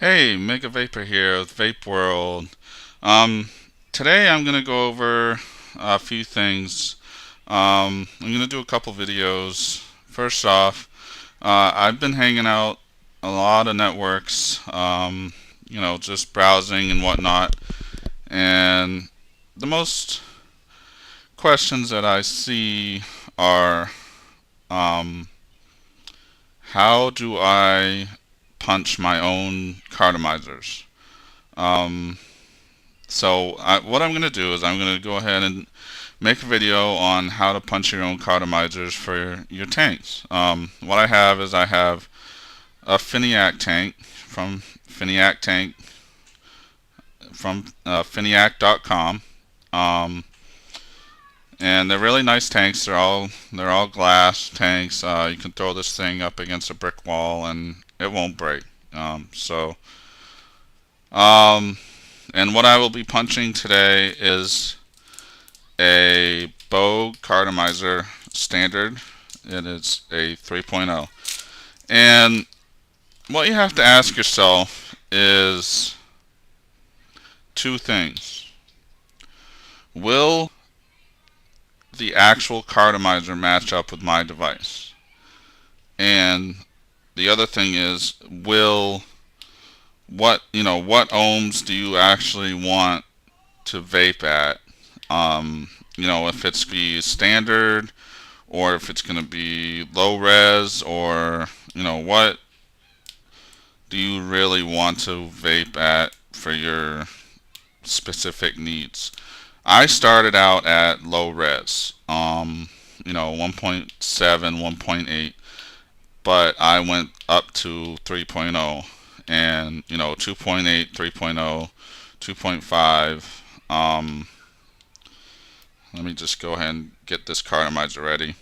Hey, Mega Vapor here with Vapeworld. Um, Today I'm gonna go over a few things. I'm gonna do a couple videos. First off, I've been hanging out a lot of networks, just browsing and whatnot. And the most questions that I see are, um, how do I punch my own cartomizers? Um, what I'm going to do is I'm going to go ahead and make a video on how to punch your own cartomizers for your tanks. What I have is I have a Finiac tank from Finiac.com. And they're really nice tanks. They're all glass tanks. You can throw this thing up against a brick wall and it won't break. So um, and what I will be punching today is a Bogue Cartomizer Standard. It is a 3.0. And what you have to ask yourself is two things. Will the actual cartomizer match up with my device? And the other thing is, what ohms do you actually want to vape at? If it's be standard or if it's going to be low res, or what do you really want to vape at for your specific needs. I started out at low res, 1.7, 1.8, but I went up to 3.0 and 2.8, 3.0, 2.5. Let me just go ahead and get this cartomizer ready.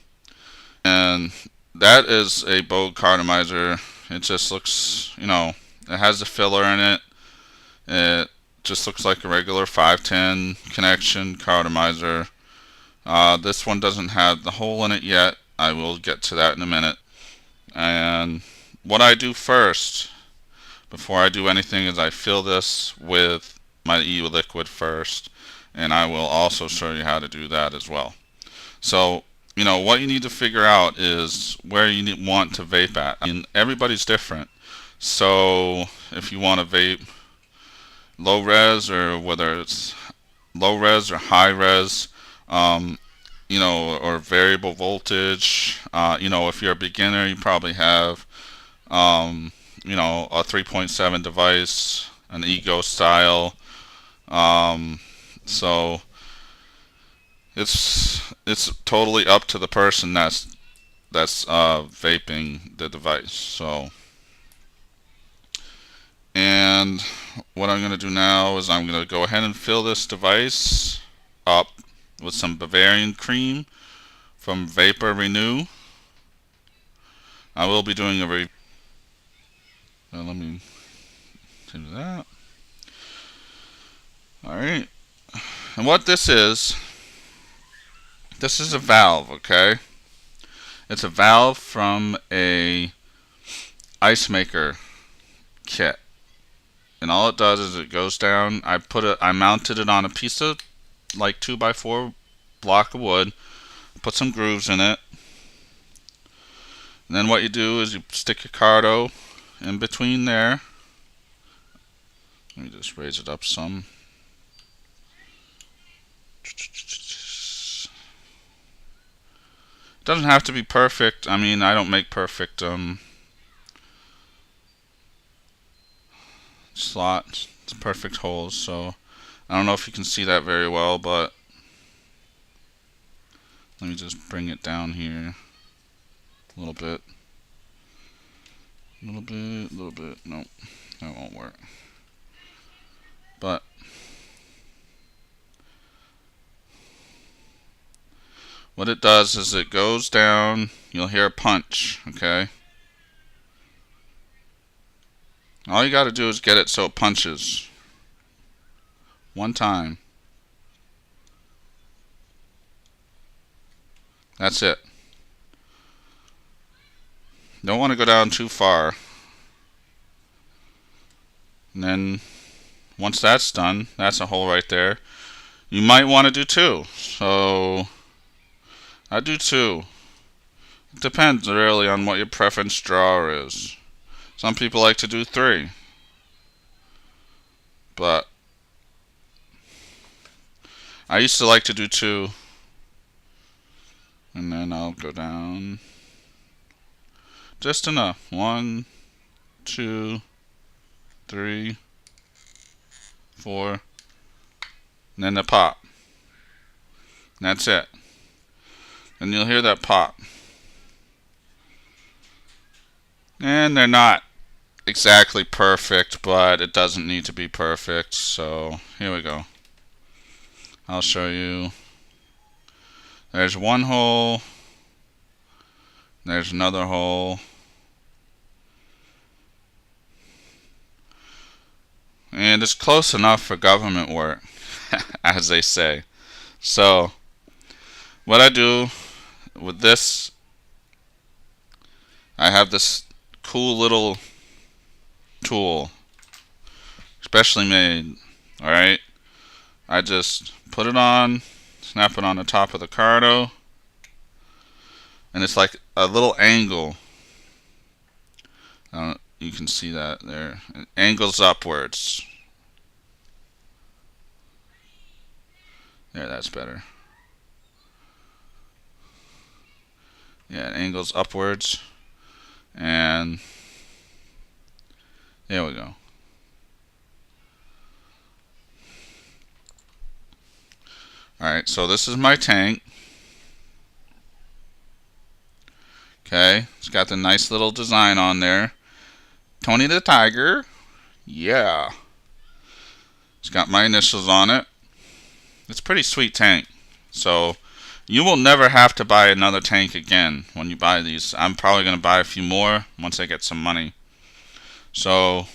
And that is a Bogue cartomizer. It just looks, it has a filler in it. It just looks like a regular 510 connection cartomizer. This one doesn't have the hole in it yet. I will get to that in a minute. And what I do first, before I do anything, is I fill this with my e-liquid first. And I will also show you how to do that as well. So, what you need to figure out is where you want to vape at. I mean, everybody's different. So, if you want to vape low res, or whether it's low res or high res, or variable voltage, if you're a beginner, you probably have, a 3.7 device, an Ego style. So it's totally up to the person that's vaping the device. And what I'm going to do now is I'm going to go ahead and fill this device up with some Bavarian cream from Vapor Renew. I will be doing a review. Let me do that. Alright. And what this is a valve, okay? It's a valve from a ice maker kit. And all it does is it goes down. I mounted it on a piece of like 2x4 block of wood, put some grooves in it. And then what you do is you stick your carto in between there. Let me just raise it up some. It doesn't have to be perfect. I mean, I don't make perfect slots. It's perfect holes, so I don't know if you can see that very well, but let me just bring it down here a little bit. A little bit. Nope, that won't work. But what it does is it goes down. You'll hear a punch, okay? All you got to do is get it so it punches one time. That's it. Don't want to go down too far. And then once that's done, that's a hole right there. You might want to do 2. So I do 2. It depends really on what your preference drawer is. Some people like to do 3. But I used to like to do 2. And then I'll go down just enough. 1, 2, 3, 4. And then the pop. And that's it. And you'll hear that pop. And they're not exactly perfect, but it doesn't need to be perfect. So here we go. I'll show you. There's one hole. There's another hole. And it's close enough for government work, as they say. So what I do with this, I have this cool little tool, specially made. Alright, I just put it on, snap it on the top of the Carto, and it's like a little angle. You can see that there. It angles upwards. There, that's better. Yeah, it angles upwards. And there we go. Alright, so this is my tank. Okay, it's got the nice little design on there. Tony the Tiger. Yeah. It's got my initials on it. It's a pretty sweet tank. So you will never have to buy another tank again when you buy these. I'm probably going to buy a few more once I get some money. So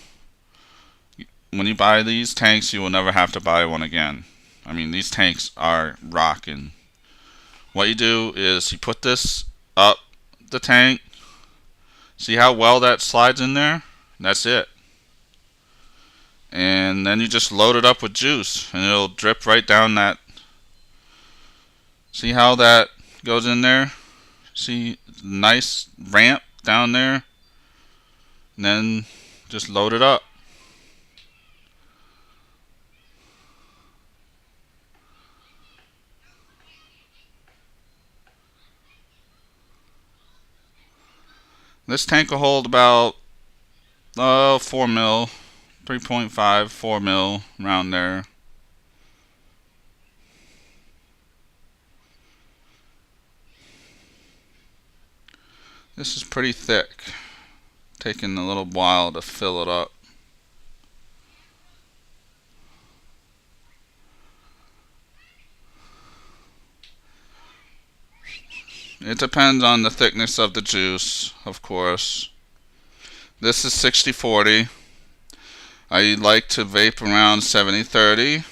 when you buy these tanks, you will never have to buy one again. I mean, these tanks are rocking. What you do is you put this up the tank. See how well that slides in there? That's it. And then you just load it up with juice and it'll drip right down that. See how that goes in there? See, nice ramp down there. And then just load it up. This tank will hold about 4 mil, 3.5, 4 mil, around there. This is pretty thick, taking a little while to fill it up. It depends on the thickness of the juice, of course. This is 60-40. I like to vape around 70-30.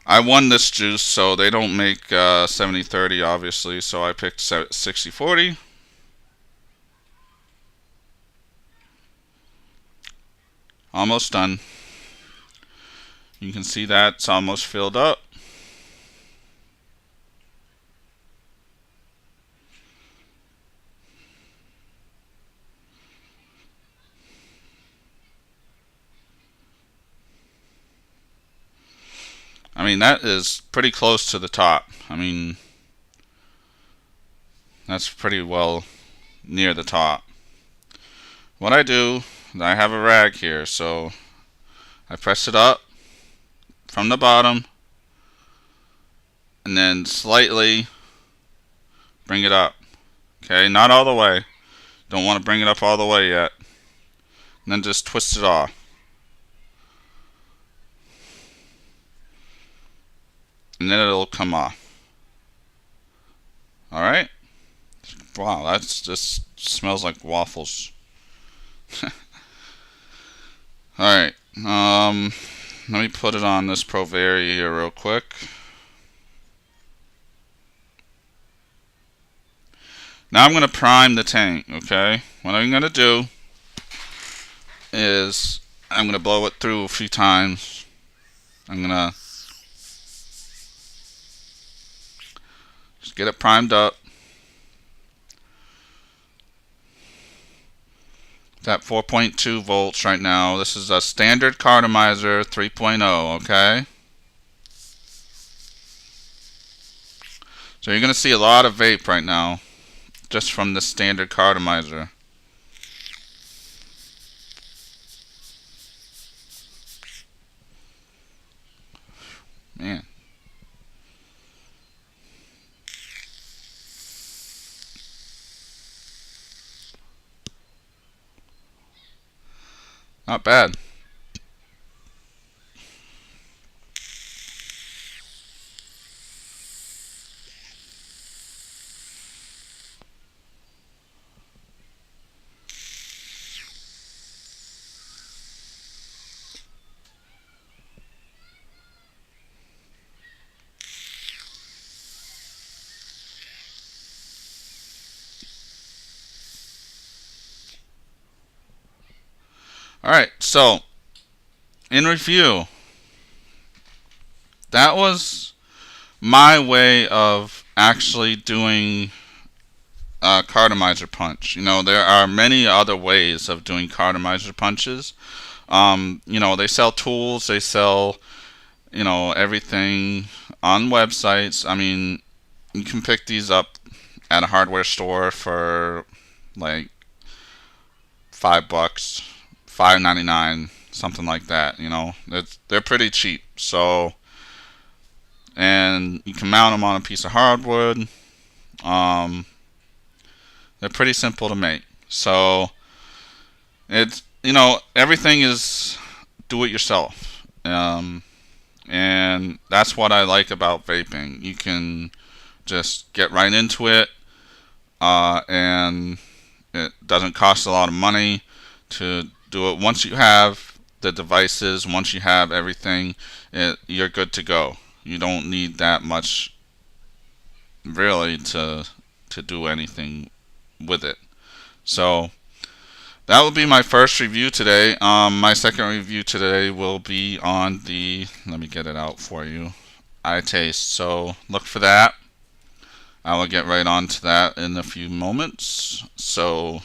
I won this juice, so they don't make 70-30 obviously, so I picked 60-40. Almost done. You can see that it's almost filled up. I mean, that is pretty close to the top. I mean, that's pretty well near the top. What I do, I have a rag here, so I press it up from the bottom and then slightly bring it up. Okay, not all the way. Don't want to bring it up all the way yet. And then just twist it off. And then it'll come off. Alright? Wow, that just smells like waffles. Alright, let me put it on this Provari here real quick. Now I'm going to prime the tank, okay? What I'm going to do is I'm going to blow it through a few times. I'm going to just get it primed up. It's at 4.2 volts right now. This is a standard cartomizer 3.0, okay? So you're going to see a lot of vape right now, just from the standard cartomizer. Man. Not bad. Alright, so in review, that was my way of actually doing cartomizer punch. You know, there are many other ways of doing cartomizer punches. You know, they sell tools, they sell, you know, everything on websites. I mean, you can pick these up at a hardware store for like $5, $5.99, something like that. You know, they're pretty cheap. So, and you can mount them on a piece of hardwood. They're pretty simple to make. So it's, you know, everything is do it yourself. And that's what I like about vaping. You can just get right into it, and it doesn't cost a lot of money to do it. Once you have the devices, once you have everything, you're good to go. You don't need that much really to do anything with it. So that will be my first review today. My second review today will be on the, let me get it out for you, iTaste. So look for that. I will get right on to that in a few moments. So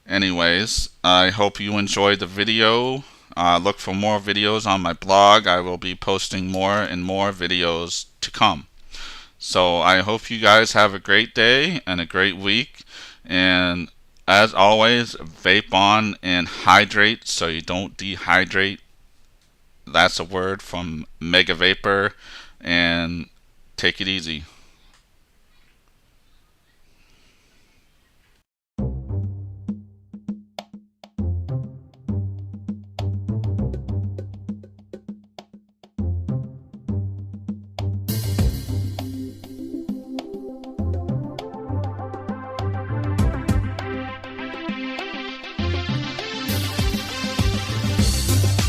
anyways, I hope you enjoyed the video. Look for more videos on my blog. I will be posting more and more videos to come. So I hope you guys have a great day and a great week. And as always, vape on and hydrate so you don't dehydrate. That's a word from Mega Vapor. And take it easy.